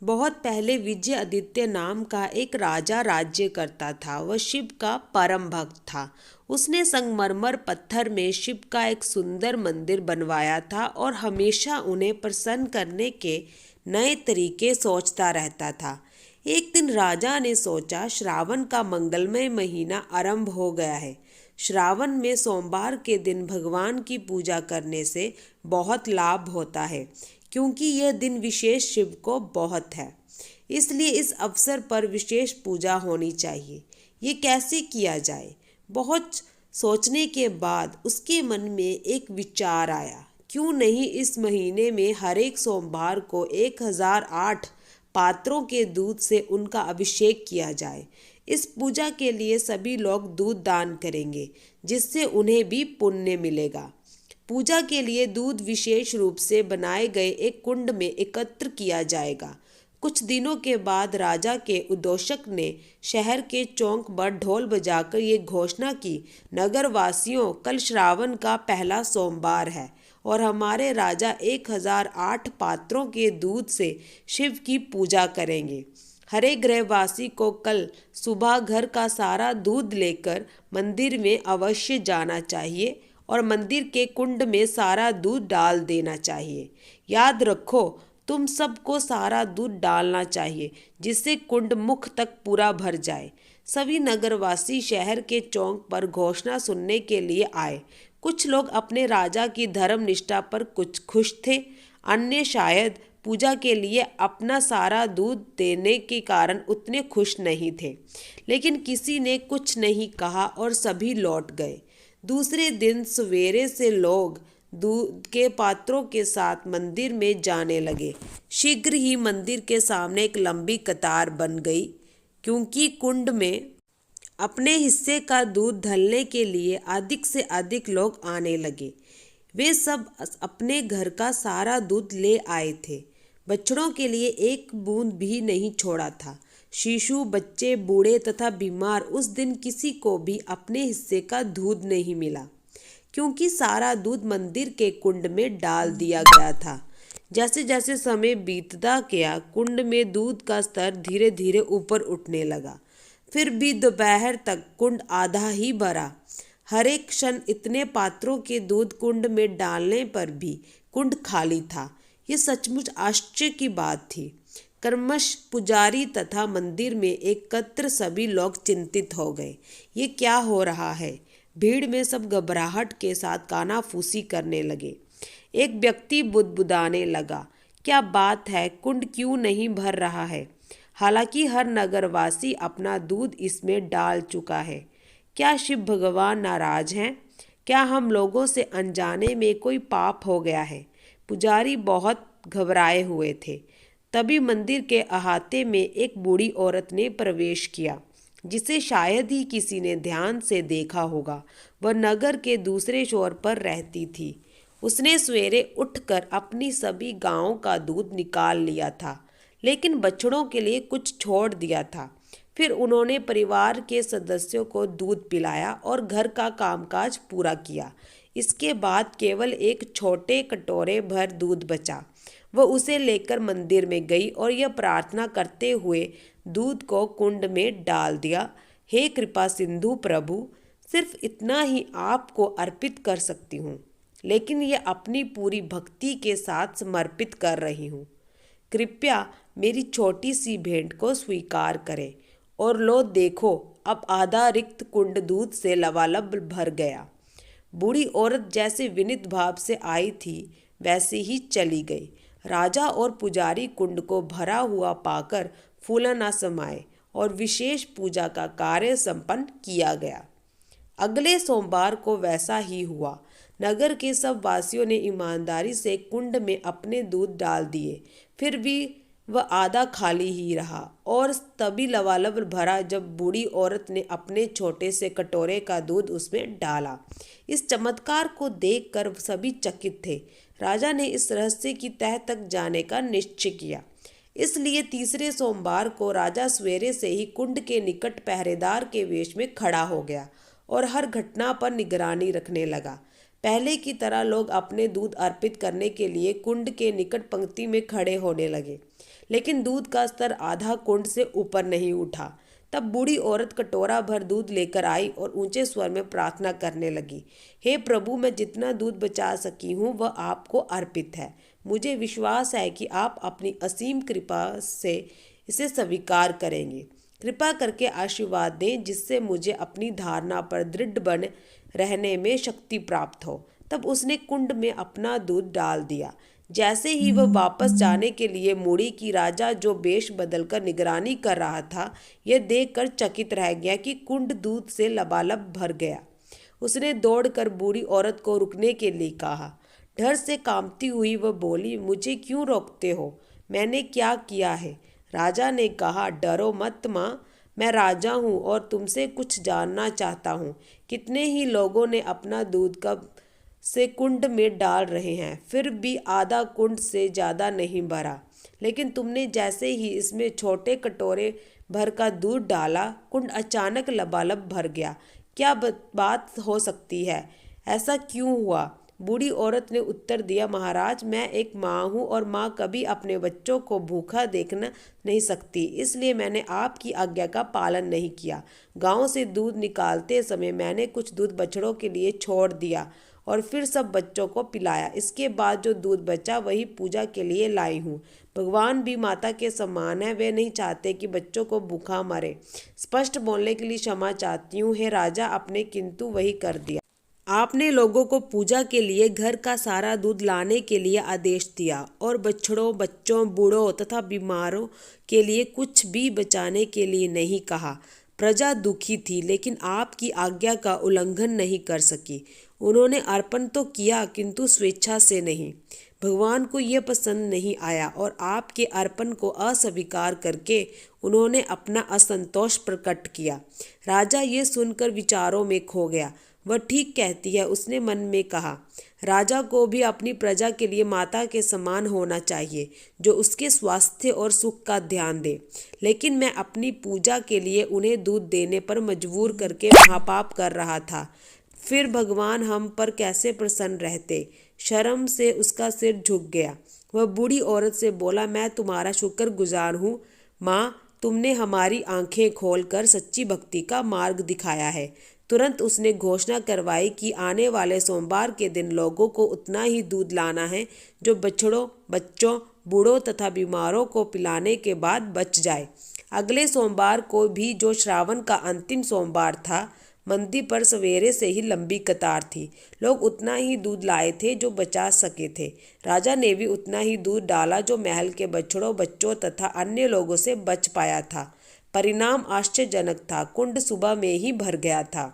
बहुत पहले विजय आदित्य नाम का एक राजा राज्य करता था। वह शिव का परम भक्त था। उसने संगमरमर पत्थर में शिव का एक सुंदर मंदिर बनवाया था और हमेशा उन्हें प्रसन्न करने के नए तरीके सोचता रहता था। एक दिन राजा ने सोचा, श्रावण का मंगलमय महीना आरंभ हो गया है। श्रावण में सोमवार के दिन भगवान की पूजा करने से बहुत लाभ होता है, क्योंकि यह दिन विशेष शिव को बहुत है। इसलिए इस अवसर पर विशेष पूजा होनी चाहिए। ये कैसे किया जाए? बहुत सोचने के बाद उसके मन में एक विचार आया। क्यों नहीं इस महीने में हर एक सोमवार को 1008 पात्रों के दूध से उनका अभिषेक किया जाए। इस पूजा के लिए सभी लोग दूध दान करेंगे, जिससे उन्हें भी पुण्य मिलेगा। पूजा के लिए दूध विशेष रूप से बनाए गए एक कुंड में एकत्र किया जाएगा। कुछ दिनों के बाद राजा के उद्घोषक ने शहर के चौक पर ढोल बजाकर ये घोषणा की, नगरवासियों, कल श्रावण का पहला सोमवार है और हमारे राजा 1008 पात्रों के दूध से शिव की पूजा करेंगे। हर एक गृहवासी को कल सुबह घर का सारा दूध लेकर मंदिर में अवश्य जाना चाहिए और मंदिर के कुंड में सारा दूध डाल देना चाहिए। याद रखो, तुम सबको सारा दूध डालना चाहिए, जिससे कुंड मुख तक पूरा भर जाए। सभी नगरवासी शहर के चौक पर घोषणा सुनने के लिए आए। कुछ लोग अपने राजा की धर्म निष्ठा पर कुछ खुश थे, अन्य शायद पूजा के लिए अपना सारा दूध देने के कारण उतने खुश नहीं थे। लेकिन किसी ने कुछ नहीं कहा और सभी लौट गए। दूसरे दिन सवेरे से लोग दूध के पात्रों के साथ मंदिर में जाने लगे। शीघ्र ही मंदिर के सामने एक लंबी कतार बन गई, क्योंकि कुंड में अपने हिस्से का दूध ढलने के लिए अधिक से अधिक लोग आने लगे। वे सब अपने घर का सारा दूध ले आए थे। बछड़ों के लिए एक बूंद भी नहीं छोड़ा था। शिशु, बच्चे, बूढ़े तथा बीमार, उस दिन किसी को भी अपने हिस्से का दूध नहीं मिला, क्योंकि सारा दूध मंदिर के कुंड में डाल दिया गया था। जैसे जैसे समय बीतता गया, कुंड में दूध का स्तर धीरे धीरे ऊपर उठने लगा। फिर भी दोपहर तक कुंड आधा ही भरा। हर एक क्षण इतने पात्रों के दूध कुंड में डालने पर भी कुंड खाली था। ये सचमुच आश्चर्य की बात थी। कर्मश पुजारी तथा मंदिर में एकत्र सभी लोग चिंतित हो गए। ये क्या हो रहा है? भीड़ में सब घबराहट के साथ कानाफूसी करने लगे। एक व्यक्ति बुदबुदाने लगा, क्या बात है, कुंड क्यों नहीं भर रहा है? हालांकि हर नगरवासी अपना दूध इसमें डाल चुका है। क्या शिव भगवान नाराज हैं? क्या हम लोगों से अनजाने में कोई पाप हो गया है? पुजारी बहुत घबराए हुए थे। तभी मंदिर के अहाते में एक बूढ़ी औरत ने प्रवेश किया, जिसे शायद ही किसी ने ध्यान से देखा होगा। वह नगर के दूसरे छोर पर रहती थी। उसने सवेरे उठकर अपनी सभी गायों का दूध निकाल लिया था, लेकिन बछड़ों के लिए कुछ छोड़ दिया था। फिर उन्होंने परिवार के सदस्यों को दूध पिलाया और घर का कामकाज पूरा किया। इसके बाद केवल एक छोटे कटोरे भर दूध बचा। वह उसे लेकर मंदिर में गई और यह प्रार्थना करते हुए दूध को कुंड में डाल दिया, हे कृपा सिंधु प्रभु, सिर्फ इतना ही आपको अर्पित कर सकती हूँ, लेकिन यह अपनी पूरी भक्ति के साथ समर्पित कर रही हूँ। कृपया मेरी छोटी सी भेंट को स्वीकार करें। और लो देखो, अब आधा रिक्त कुंड दूध से लबालब भर गया। बूढ़ी औरत जैसे विनीत भाव से आई थी, वैसे ही चली गई। राजा और पुजारी कुंड को भरा हुआ पाकर फूला न समाये और विशेष पूजा का कार्य संपन्न किया गया। अगले सोमवार को वैसा ही हुआ। नगर के सब वासियों ने ईमानदारी से कुंड में अपने दूध डाल दिए। फिर भी वह आधा खाली ही रहा और तभी लबालब भरा जब बूढ़ी औरत ने अपने छोटे से कटोरे का दूध उसमें डाला। इस चमत्कार को देखकर सभी चकित थे। राजा ने इस रहस्य की तह तक जाने का निश्चय किया। इसलिए तीसरे सोमवार को राजा सवेरे से ही कुंड के निकट पहरेदार के वेश में खड़ा हो गया और हर घटना पर निगरानी रखने लगा। पहले की तरह लोग अपने दूध अर्पित करने के लिए कुंड के निकट पंक्ति में खड़े होने लगे, लेकिन दूध का स्तर आधा कुंड से ऊपर नहीं उठा। तब बूढ़ी औरत कटोरा भर दूध लेकर आई और ऊंचे स्वर में प्रार्थना करने लगी, हे प्रभु, मैं जितना दूध बचा सकी हूँ वह आपको अर्पित है। मुझे विश्वास है कि आप अपनी असीम कृपा से इसे स्वीकार करेंगे। कृपा करके आशीर्वाद दें जिससे मुझे अपनी धारणा पर दृढ़ बने रहने में शक्ति प्राप्त हो। तब उसने कुंड में अपना दूध डाल दिया। जैसे ही वह वापस जाने के लिए मुड़ी कि राजा, जो वेश बदलकर निगरानी कर रहा था, यह देखकर चकित रह गया कि कुंड दूध से लबालब भर गया। उसने दौड़कर बूढ़ी औरत को रुकने के लिए कहा। डर से कांपती हुई वह बोली, मुझे क्यों रोकते हो? मैंने क्या किया है? राजा ने कहा, डरो मत माँ, मैं राजा हूँ और तुमसे कुछ जानना चाहता हूँ। कितने ही लोगों ने अपना दूध कब से कुंड में डाल रहे हैं, फिर भी आधा कुंड से ज़्यादा नहीं भरा, लेकिन तुमने जैसे ही इसमें छोटे कटोरे भर का दूध डाला, कुंड अचानक लबालब भर गया। क्या बात हो सकती है? ऐसा क्यों हुआ? बूढ़ी औरत ने उत्तर दिया, महाराज, मैं एक माँ हूँ और माँ कभी अपने बच्चों को भूखा देखना नहीं सकती, इसलिए मैंने आपकी आज्ञा का पालन नहीं किया। गांव से दूध निकालते समय मैंने कुछ दूध बछड़ों के लिए छोड़ दिया और फिर सब बच्चों को पिलाया। इसके बाद जो दूध बचा वही पूजा के लिए लाई हूँ। भगवान भी माता के समान है, वे नहीं चाहते कि बच्चों को भूखा मरे। स्पष्ट बोलने के लिए क्षमा चाहती हूँ हे राजा, आपने किंतु वही कर दिया। आपने लोगों को पूजा के लिए घर का सारा दूध लाने के लिए आदेश दिया और बछड़ों, बच्चों, बूढ़ों तथा बीमारों के लिए कुछ भी बचाने के लिए नहीं कहा। प्रजा दुखी थी, लेकिन आपकी आज्ञा का उल्लंघन नहीं कर सकी। उन्होंने अर्पण तो किया, किंतु स्वेच्छा से नहीं। भगवान को यह पसंद नहीं आया और आपके अर्पण को अस्वीकार करके उन्होंने अपना असंतोष प्रकट किया। राजा ये सुनकर विचारों में खो गया। वह ठीक कहती है, उसने मन में कहा। राजा को भी अपनी प्रजा के लिए माता के समान होना चाहिए, जो उसके स्वास्थ्य और सुख का ध्यान दे। लेकिन मैं अपनी पूजा के लिए उन्हें दूध देने पर मजबूर करके महापाप कर रहा था। फिर भगवान हम पर कैसे प्रसन्न रहते? शर्म से उसका सिर झुक गया। वह बूढ़ी औरत से बोला, मैं तुम्हारा शुक्रगुजार हूँ माँ, तुमने हमारी आंखें खोलकर सच्ची भक्ति का मार्ग दिखाया है। तुरंत उसने घोषणा करवाई कि आने वाले सोमवार के दिन लोगों को उतना ही दूध लाना है जो बछड़ों, बच्चों, बूढ़ों तथा बीमारों को पिलाने के बाद बच जाए। अगले सोमवार को भी, जो श्रावण का अंतिम सोमवार था, मंदिर पर सवेरे से ही लंबी कतार थी। लोग उतना ही दूध लाए थे जो बचा सके थे। राजा ने भी उतना ही दूध डाला जो महल के बछड़ों, बच्चों तथा अन्य लोगों से बच पाया था। परिणाम आश्चर्यजनक था। कुंड सुबह में ही भर गया था।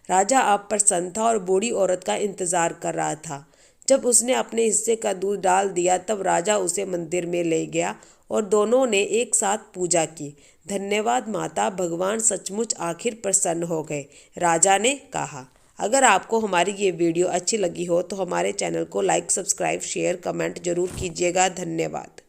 राजा अब प्रसन्न था और बूढ़ी औरत का इंतजार कर रहा था। जब उसने अपने हिस्से का दूध डाल दिया, तब राजा उसे मंदिर में ले गया और दोनों ने एक साथ पूजा की। धन्यवाद माता, भगवान सचमुच आखिर प्रसन्न हो गए, राजा ने कहा। अगर आपको हमारी ये वीडियो अच्छी लगी हो तो हमारे चैनल को लाइक, सब्सक्राइब, शेयर, कमेंट जरूर कीजिएगा। धन्यवाद।